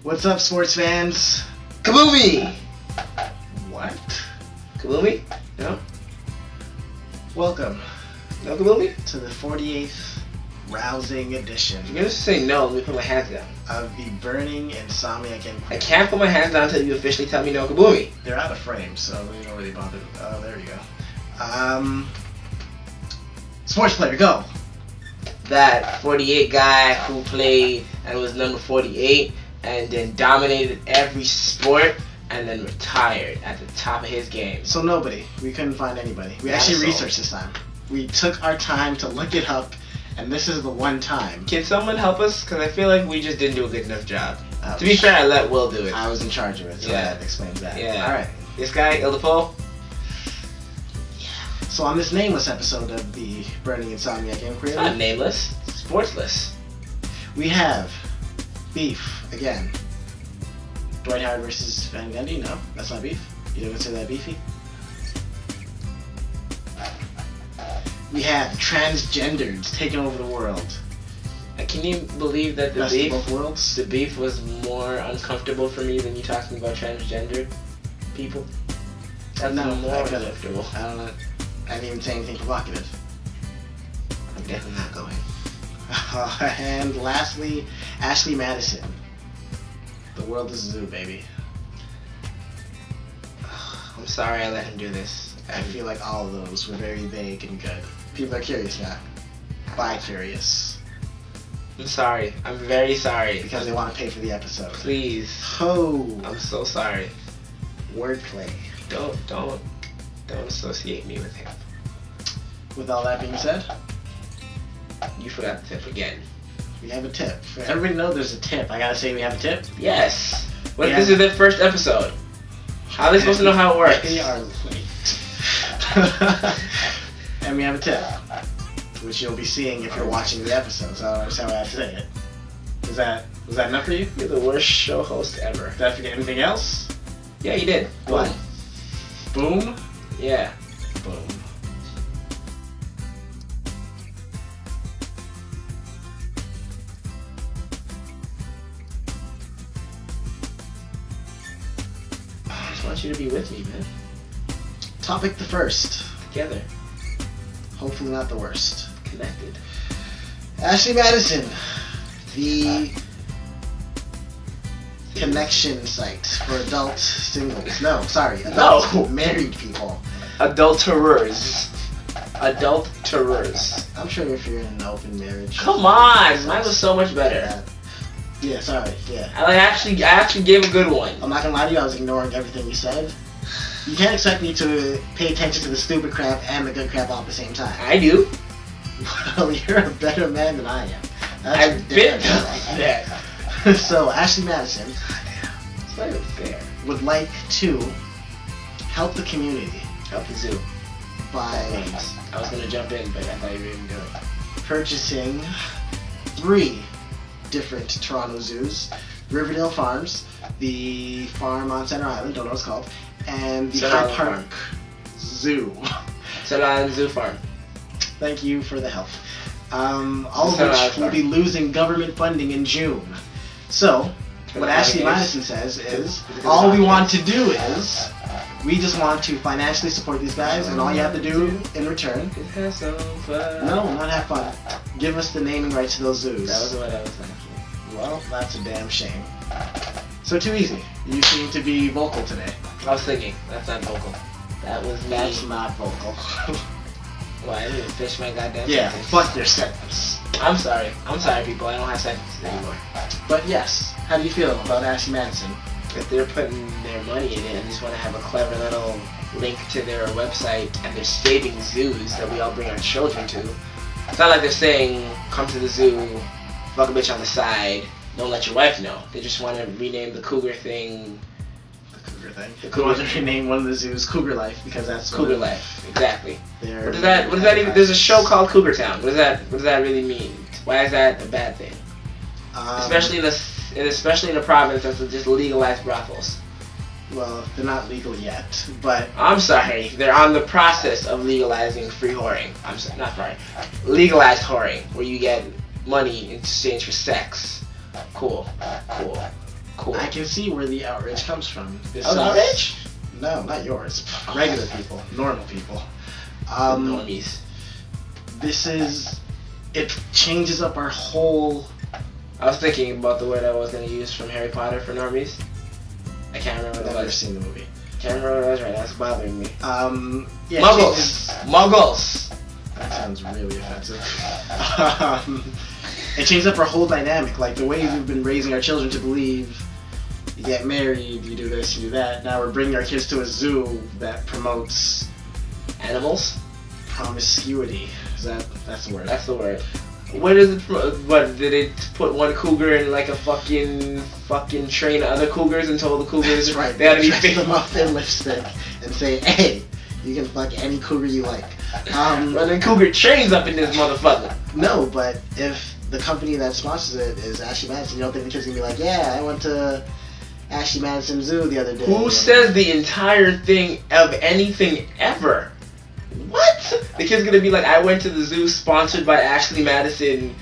What's up, sports fans? Kaboomy! What? Kaboomy? No? Welcome No Kaboomy? to the 48th rousing edition You're gonna say no, let me put my hands down. of the burning Insomniac I Inquiry. can't put my hands down until you officially tell me no Kaboomy. They're out of frame, so we don't really bother. Oh, there you go. Sports player, go! That 48 guy who played and was number 48 and then dominated every sport and then retired at the top of his game. So nobody. We couldn't find anybody. We Not a actually soul. researched this time. We took our time to look it up, and this is the one time. Can someone help us? Because I feel like we just didn't do a good enough job. Ouch. To be fair, I let Will do it. I was in charge of it, so Yeah. that explains that. Yeah. Alright. This guy, Ildefoe? So on this nameless episode of the Burning Insomniac Inquiry, It's not nameless. It's sportsless. we have beef again. Dwight Howard versus Van Gundy? No, that's not beef. You don't consider that beefy? We have transgenders taking over the world. Can you believe that the Best of beef? both worlds. The beef was more uncomfortable for me than you talking about transgender people. That's No, more I could've. uncomfortable. I don't know. I didn't even say anything provocative. I'm definitely not going. And lastly, Ashley Madison. The world is a zoo, baby. I'm sorry I let him do this. I feel like all of those were very vague and good. People are curious now. Bi-curious. I'm sorry. I'm very sorry. Because they want to pay for the episode. Please. Ho! I'm so sorry. Wordplay. Don't associate me with him. With all that being said, You forgot the tip again. we have a tip. For everybody know there's a tip. I gotta say we have a tip. Yes. What if Yeah. this is their first episode? How are they supposed to know how it works? They are late. And we have a tip, which you'll be seeing if you're watching the episode. So I don't understand why I have to say it. Was that enough for you? You're the worst show host ever. Did I forget anything else? Yeah, you did. What? Boom. Yeah. Boom. I just want you to be with me, man. Topic the first. Together. Hopefully not the worst. Connected. Ashley Madison, the connection site for adult singles. No, sorry, adult married people. Adulterers. Adulterers. I'm sure if you're in an open marriage. Come on! Mine was so much better. Yeah, sorry, yeah. I actually gave a good one. I'm not gonna lie to you, I was ignoring everything you said. You can't expect me to pay attention to the stupid crap and the good crap all at the same time. I do. Well, you're a better man than I am. I've been that. So, Ashley Madison It's not even fair. would like to help the community Help the zoo. by I was gonna jump in, but I thought you were even doing it. purchasing 3 different Toronto zoos. Riverdale Farms, the farm on Center Island, don't know what it's called, and the Center Hyde Island Park Zoo. Center Island Zoo Farm. Thank you for the help. All of Center which Island will Farm. be losing government funding in June. So, what Center Ashley Island Madison says is, Is it all we about want this? to do is We just want to financially support these guys, and all you have to do in return... Have some fun. No, not have fun. Give us the naming rights to those zoos. That was what I was thinking. Well, that's a damn shame. So too easy. You seem to be vocal today. I was thinking. That's not vocal. That was me. That's not vocal. Well, I didn't even finish my goddamn Yeah, sentence. fuck your sentence. I'm sorry. I'm sorry, people. I don't have sentences anymore. But yes, how do you feel about Ashley Madison? If they're putting their money in it and just want to have a clever little link to their website and they're saving zoos that we all bring our children to, it's not like they're saying, come to the zoo, fuck a bitch on the side, don't let your wife know. They just want to rename the cougar thing. The cougar thing? The We cougar want to rename one of the zoos Cougar Life because that's Cougar Life, exactly. What What does that even? There's a show called Cougar Town. What does that really mean? Why is that a bad thing? Especially in a province that's just legalized brothels. Well, they're not legal yet, but I'm sorry, they're on the process of legalizing free whoring. I'm sorry, not sorry, legalized whoring, where you get money in exchange for sex. Cool. I can see where the outrage comes from. Outrage? No, not yours. Regular people, normal people. Normies. It changes up our whole... I was thinking about the word I was going to use from Harry Potter for normies. I can't remember what I've it never was. seen the movie. Can't remember what it was right now. That's bothering me. Yeah, Muggles. Muggles. That sounds really offensive. It changes up our whole dynamic. Like the way we've been raising our children to believe you get married, you do this, you do that. Now we're bringing our kids to a zoo that promotes Animals? promiscuity. That's the word? That's the word. What is it? What did it put one cougar in like a fucking train of other cougars and told the cougars That's right. they had to be dress them up in lipstick and say, "Hey, you can fuck any cougar you like." Running cougar trains up in this motherfucker. No, but if the company that sponsors it is Ashley Madison, you don't think the kid's gonna be like, "Yeah, I went to Ashley Madison Zoo the other day." Who says the entire thing of anything ever? What? The kid's gonna be like, I went to the zoo sponsored by Ashley Madison.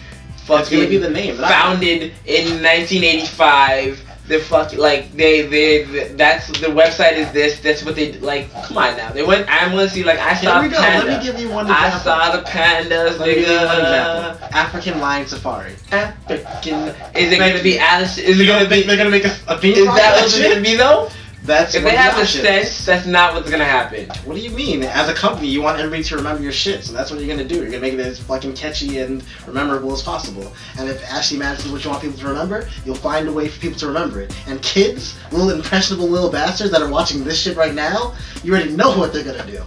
That's gonna be the name. Founded in 1985. They're fucking like that's the website is this. That's what they like. Come on now. They went. I'm gonna see like I saw Here we go. panda. Let me give you one example. I saw the pandas. Let me give you one nigga. example. African lion safari. African. Is it gonna be Alice? Is it gonna be? They're gonna make a theme Is park that of what it's shit? gonna be though? That's If one they of have the options. sense, that's not what's gonna happen. What do you mean? As a company, you want everybody to remember your shit, so that's what you're gonna do. You're gonna make it as fucking catchy and memorable as possible. And if Ashley Madison is what you want people to remember, you'll find a way for people to remember it. And kids, little impressionable little bastards that are watching this shit right now, you already know what they're gonna do.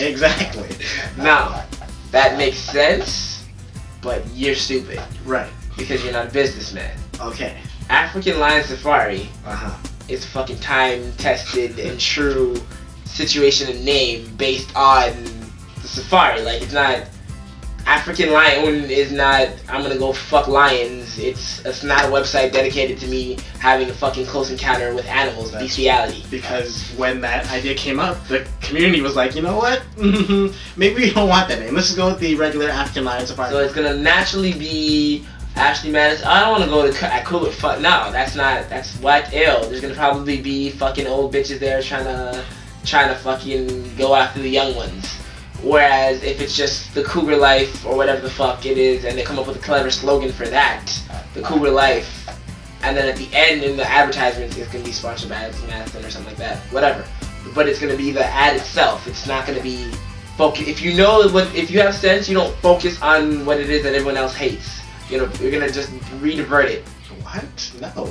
Exactly. Now, that makes sense, but you're stupid Right. because you're not a businessman. Okay. African Lion Safari Uh-huh. is a fucking time-tested and true situation and name based on the safari. Like, it's not... African Lion is not, I'm gonna go fuck lions. It's not a website dedicated to me having a fucking close encounter with animals, bestiality. Because when that idea came up, the community was like, you know what? Maybe we don't want that name. Let's just go with the regular African Lion Safari. So it's gonna naturally be Ashley Madison. I don't want to go to Cougar. Fuck no, that's what ill. There's gonna probably be fucking old bitches there trying to fucking go after the young ones. Whereas if it's just the Cougar Life or whatever the fuck it is, and they come up with a clever slogan for that, the Cougar Life, and then at the end in the advertisement it's gonna be sponsored by Ashley Madison or something like that. Whatever. But it's gonna be the ad itself. It's not gonna be focus. If you have sense, you don't focus on what it is that everyone else hates. You're gonna just re-divert it. What? No.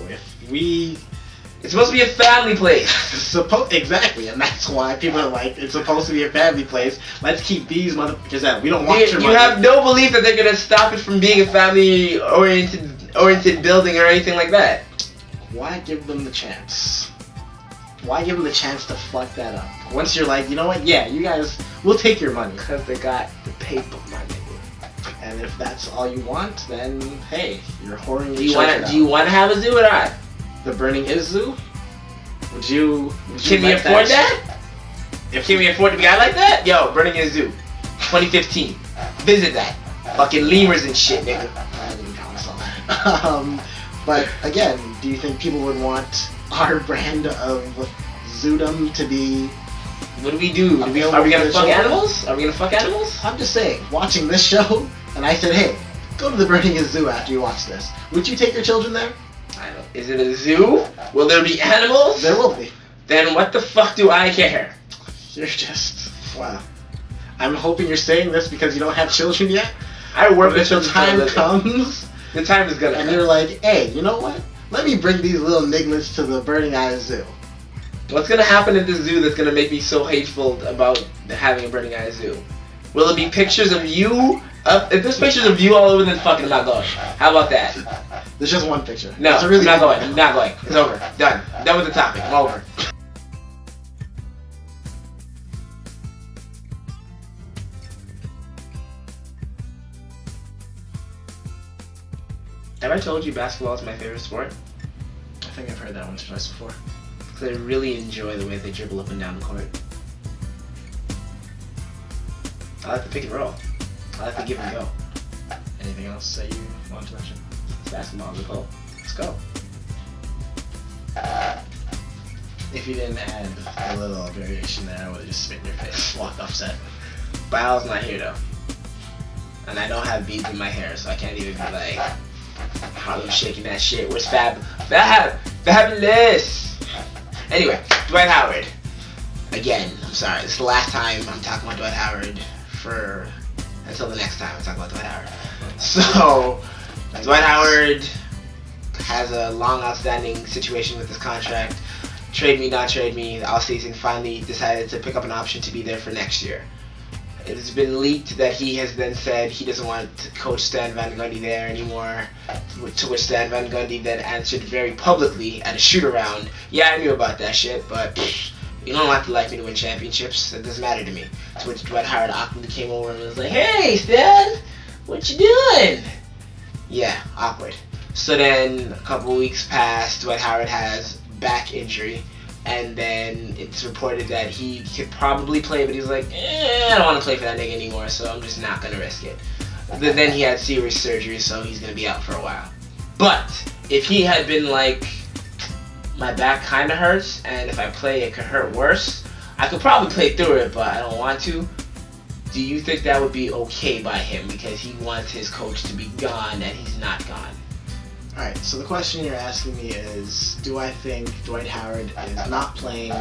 It's supposed to be a family place. Exactly, and that's why people are like, it's supposed to be a family place. Let's keep these motherfuckers out. We don't want your money. You have no belief that they're gonna stop it from being a family-oriented building or anything like that. Why give them the chance? Why give them the chance to fuck that up? Once you're like, you know what? Yeah, you guys, we'll take your money. Because they got the paper money. And if that's all you want, then hey, you're whoring. Do you want to have a zoo or not? The Burning Is Zoo? Would you Can we afford that? Can we afford to be out like that? Yo, Burning Is Zoo, 2015. Visit that. Fucking lemurs and shit, nigga. But again, do you think people would want our brand of zoodom to be. What do we do? Are we gonna fuck animals? Are we gonna fuck animals? I'm just saying, watching this show, and I said, hey, go to the Birmingham Zoo after you watch this. Would you take your children there? I don't. Is it a zoo? Will there be animals? There will be. Then what the fuck do I care? You're just wow. I'm hoping you're saying this because you don't have children yet. I work with the time comes. The time is gonna. And come. you're like, hey, you know what? Let me bring these little nigglets to the Burning Eye Zoo. What's gonna happen at the zoo that's gonna make me so hateful about having a Burning Eye Zoo? Will it be pictures of you? If there's pictures of you all over, then fucking I'm not going. How about that? There's just one picture. No, I'm not going. I'm not going. It's over. Done. Done with the topic. I'm over. Have I told you basketball is my favorite sport? I think I've heard that one twice before. Because I really enjoy the way they dribble up and down the court. I like the pick and roll. I like the give and go. Anything else that you want to mention? It's basketball, the goal. Let's go. If you didn't add a little variation there, I would have just spit in your face, walked upset. Bile's not here though. And I don't have beads in my hair, so I can't even be like, how are you shaking that shit? Where's Fabulous! Anyway, Dwight Howard. Again, I'm sorry, this is the last time I'm talking about Dwight Howard until the next time I talk about Dwight Howard. So, Dwight Howard has a long outstanding situation with his contract. Trade me, not trade me. The offseason finally decided to pick up an option to be there for next year. It has been leaked that he has then said he doesn't want to coach Stan Van Gundy there anymore, to which Stan Van Gundy then answered very publicly at a shoot-around, yeah, I knew about that shit, but you don't have to like me to win championships. That doesn't matter to me. To which Dwight Howard awkwardly came over and was like, hey, Stan, what you doing? Yeah, awkward. So then a couple weeks passed, Dwight Howard has back injury. And then it's reported that he could probably play, but he's like, I don't want to play for that nigga anymore, so I'm just not going to risk it. But then he had serious surgery, so he's going to be out for a while. But if he had been like, my back kind of hurts, and if I play it could hurt worse, I could probably play through it, but I don't want to. Do you think that would be okay by him because he wants his coach to be gone and he's not gone? Alright, so the question you're asking me is, do I think Dwight Howard is not playing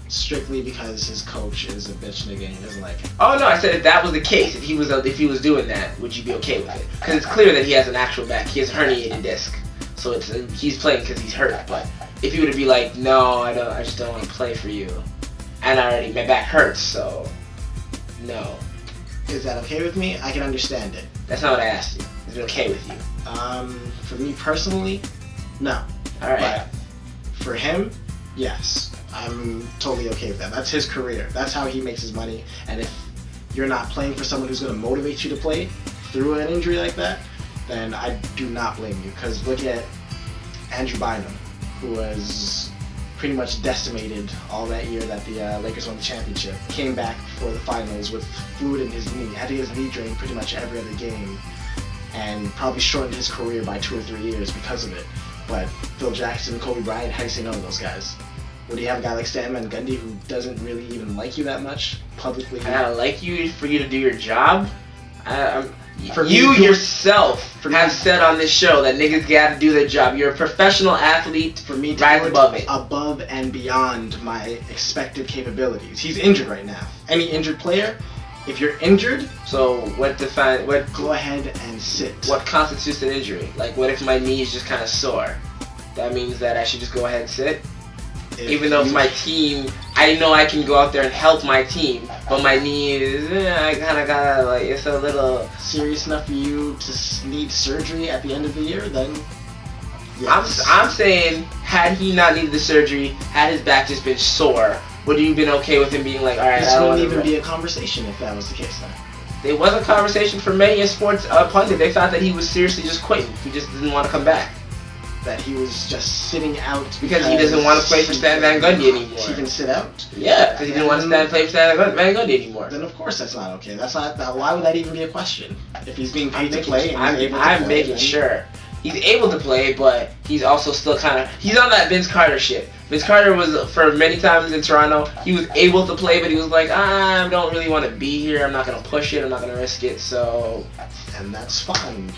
strictly because his coach is a bitch nigga and he doesn't like him? Oh no, I said if that was the case, if he was doing that, would you be okay with it? Because it's clear that he has an actual back, he has a herniated disc, so he's playing because he's hurt. But if he were to be like, no, I just don't want to play for you, and my back hurts, so no. Is that okay with me? I can understand it. That's not what I asked you. Is it okay with you? For me personally, no. Alright. But for him, yes. I'm totally okay with that. That's his career. That's how he makes his money. And if you're not playing for someone who's going to motivate you to play through an injury like that, then I do not blame you. Because look at Andrew Bynum, who was pretty much decimated all that year that the Lakers won the championship. Came back for the finals with fluid in his knee. Had to get his knee drained pretty much every other game. And probably shortened his career by 2 or 3 years because of it. But Phil Jackson, Kobe Bryant, how do you say no to those guys? Or do you have a guy like Stan Van Gundy who doesn't really even like you that much publicly? I gotta like you for you to do your job? You yourself have said on this show that niggas gotta do their job. You're a professional athlete. For me to rise do it above it. Above and beyond my expected capabilities. He's injured right now. Any injured player, if you're injured, so go ahead and sit. What constitutes an injury? Like, what if my knee is just kind of sore? That means that I should just go ahead and sit? Even though it's my team, I know I can go out there and help my team, but my knee is, I kind of gotta, like, it's a little serious enough for you to need surgery at the end of the year, then yes. I'm saying, had he not needed the surgery, had his back just been sore, would you have been okay with him being like, alright, I don't want to... This wouldn't even be a conversation if that was the case then. There was a conversation for many a sports pundit. They thought that he was seriously just quitting. He just didn't want to come back. That he was just sitting out because he doesn't want to play for Stan Van Gundy anymore. He can sit out? Yeah, because he didn't want to play for Stan Van Gundy anymore. Then of course that's not okay. That's not. Why would that even be a question? If he's being paid to play and he's able to play. I'm making sure. He's able to play, but he's also still kind of... He's on that Vince Carter shit. Vince Carter was, for many times in Toronto, he was able to play, but he was like, I don't really want to be here. I'm not going to push it. I'm not going to risk it. So, and that's fine.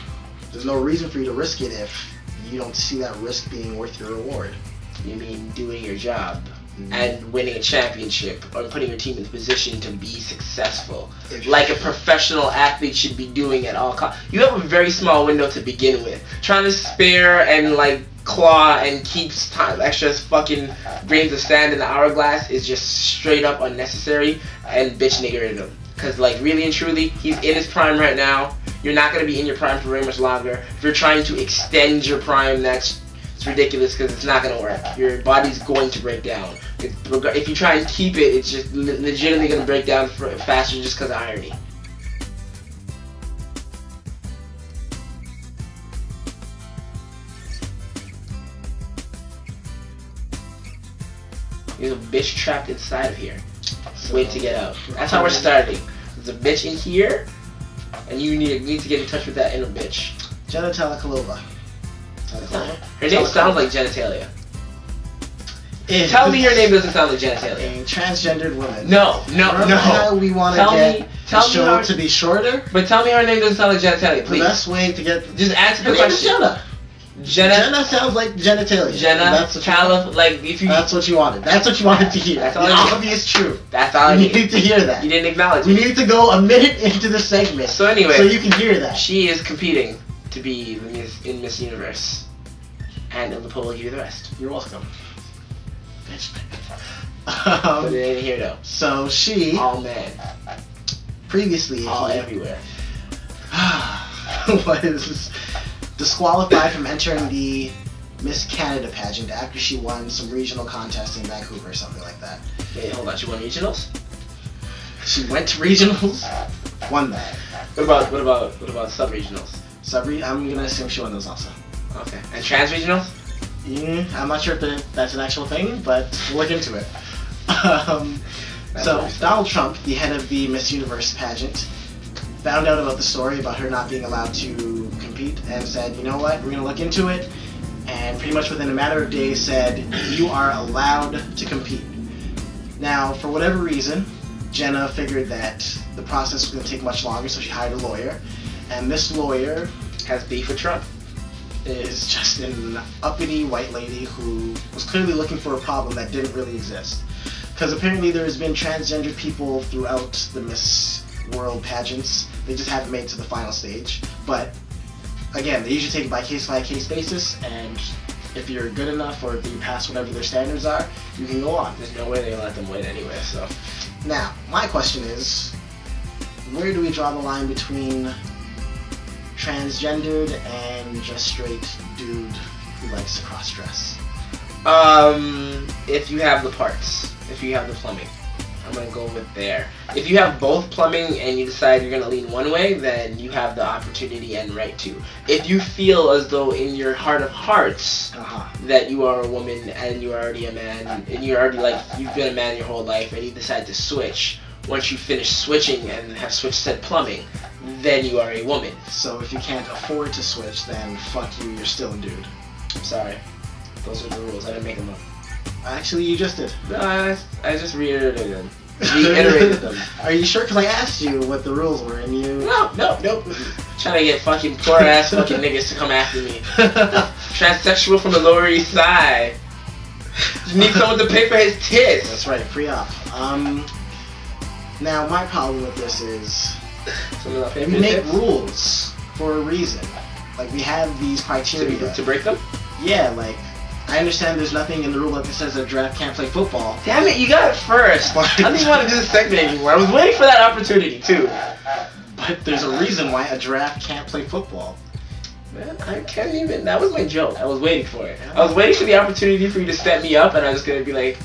There's no reason for you to risk it if you don't see that risk being worth your reward. You mean doing your job and winning a championship or putting your team in position to be successful, like a professional athlete should be doing at all costs. You have a very small window to begin with. Trying to spare and like claw and keep time, extra fucking grains of sand in the hourglass is just straight up unnecessary and bitch niggerism. Because like really and truly, he's in his prime right now. You're not going to be in your prime for very much longer. If you're trying to extend your prime, it's ridiculous because it's not going to work. Your body's going to break down. If you try and keep it, it's just legitimately going to break down faster just because of irony. There's a bitch trapped inside of here. Wait to get out. That's how we're starting. There's a bitch in here, and you need to get in touch with that inner bitch. Jenna ckoya. Her name sounds like Jenna Talia. Tell me your name doesn't sound like Jenna Talia. A transgendered woman. No. How we want to get the show to be shorter. But tell me her name doesn't sound like Jenna Talia, please. The best way to get... Just answer the her question. Name is Jenna. Jenna sounds like Jenna Talia. That's what you wanted. That's what you wanted to hear. That's all the obvious truth. That's all I need. You need to hear that. You didn't acknowledge it. We need to go a minute into the segment. So anyway, so you can hear that. She is competing to be in Miss Universe. And the poll will give you the rest. You're welcome. Bitch. But it ain't here though. So she... All men. Previously... All everywhere. was disqualified from entering the Miss Canada pageant after she won some regional contest in Vancouver or something like that. Wait, hold on. She won regionals? She went to regionals, won that. What about sub-regionals? I'm gonna assume she won those also. Okay. And trans-regionals? I'm not sure if that's an actual thing, but we'll look into it. So Donald Trump, the head of the Miss Universe pageant, found out about the story about her not being allowed to compete and said, you know what, we're going to look into it, and pretty much within a matter of days said, you are allowed to compete. Now, for whatever reason, Jenna figured that the process was going to take much longer, so she hired a lawyer, and this lawyer has beef with Trump. Is just an uppity white lady who was clearly looking for a problem that didn't really exist. Because apparently there has been transgender people throughout the Miss World pageants. They just haven't made it to the final stage. But again, they usually take it by case basis, and if you're good enough or if you pass whatever their standards are, you can go on. There's no way they're gonna let them win anyway, so. Now, my question is, where do we draw the line between transgendered and just straight dude who likes to cross-dress? If you have the parts, if you have the plumbing, I'm gonna go with there. If you have both plumbing and you decide you're gonna lean one way, then you have the opportunity and right to. If you feel as though in your heart of hearts that you are a woman and you're already a man, and you're already like, you've been a man your whole life and you decide to switch, once you finish switching and have switched said plumbing, then you are a woman. So if you can't afford to switch, then fuck you, you're still a dude. I'm sorry. Those are the rules. I didn't make them up. Actually, you just did. No, I just reiterated them. Reiterated them. Are you sure? Because I asked you what the rules were, and you... Nope. Trying to get fucking poor ass fucking niggas to come after me. Transsexual from the Lower East Side. You need someone to pay for his tits. That's right, pre-op. Now, my problem with this is... we make rules for a reason. Like, we have these criteria. To break them? Yeah, like, I understand there's nothing in the rule book that says a draft can't play football. Damn it, you got it first. I didn't even want to do this segment anymore. I was waiting for that opportunity, too. But there's a reason why a draft can't play football. Man, I can't even. That was my joke. I was waiting for it. I was waiting for the opportunity for you to set me up, and I was going to be like...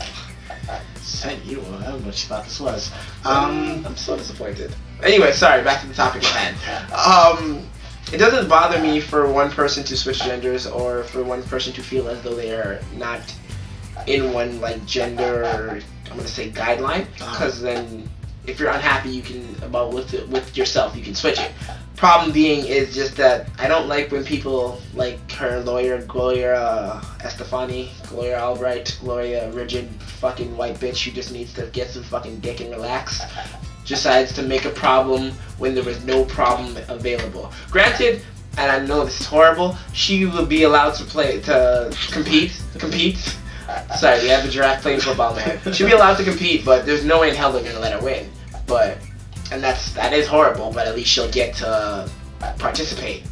Set you? I don't know what you thought this was. I'm so disappointed. Anyway, sorry, back to the topic at hand. It doesn't bother me for one person to switch genders or for one person to feel as though they are not in one like gender, I'm gonna say guideline, because then if you're unhappy, you can about with yourself, you can switch it. Problem being is just that I don't like when people like her lawyer Gloria Estefani, Gloria Albright, Gloria rigid fucking white bitch who just needs to get some fucking dick and relax, decides to make a problem when there was no problem available. Granted, and I know this is horrible, she will be allowed to compete. Sorry, we have a giraffe playing football, man. She'll be allowed to compete, but there's no way in hell they're gonna let her win. But, and that is horrible, but at least she'll get to participate.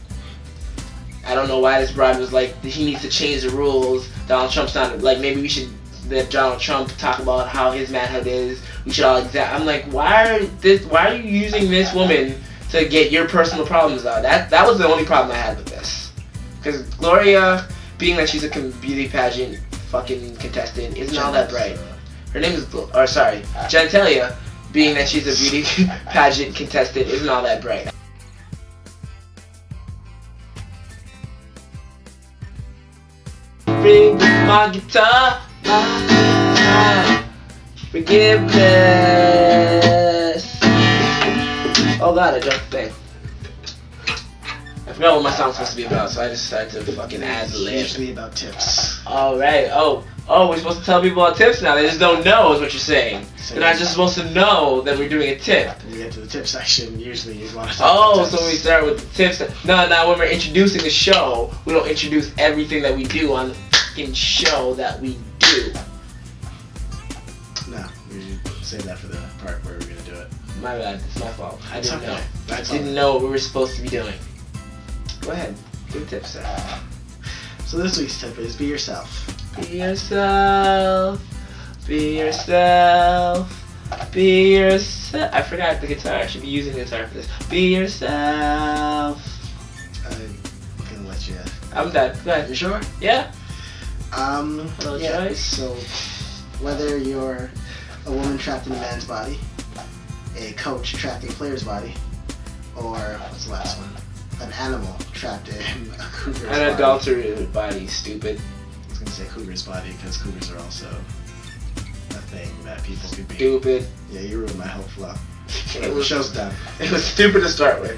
I don't know why this broad was like, he needs to change the rules. Donald Trump's not, like, maybe we should let Donald Trump talk about how his manhood is. We should all I'm like, why are you using this woman to get your personal problems out? That was the only problem I had with this. Because Gloria, being that she's a beauty pageant fucking contestant, isn't all that bright. Her name is, Jenna Talia, being that she's a beauty pageant contestant, isn't all that bright. Bring my guitar, forgiveness. Oh god, I dropped the thing. I forgot what my song's supposed to be about, so I just decided to fucking add the lyrics. Usually about tips. Alright, oh, we're supposed to tell people about tips now. They just don't know is what you're saying. They're not just supposed to know that we're doing a tip. When you get to the tip section, usually you want to talk about tips. So we start with the tips. No, when we're introducing the show, we don't introduce everything that we do on the fucking show that we do. No, we save that for the part where we're going to do it. My bad, it's my fault. I didn't know. I didn't know what we were supposed to be doing. Go ahead, do the tips, sir. So this week's tip is be yourself. Be yourself. Be yourself. Be yourself. I forgot the guitar. I should be using the guitar for this. Be yourself. I'm gonna let you. I'm done. Go ahead. You sure? Yeah. Hello, yeah. Choice. So whether you're a woman trapped in a man's body, a coach trapped in a player's body, or what's the last one? An animal trapped in a cougar's body. An adulterated body, stupid. I was gonna say cougar's body because cougars are also a thing that people could be. Stupid. Yeah, you ruined my whole flow. The show's done. It was stupid to start with.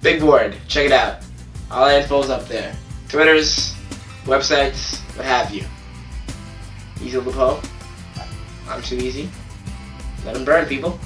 Big board. Check it out. All the info's up there. Twitters, websites, what have you. Easy LePo. I'm too easy. Let them burn, people.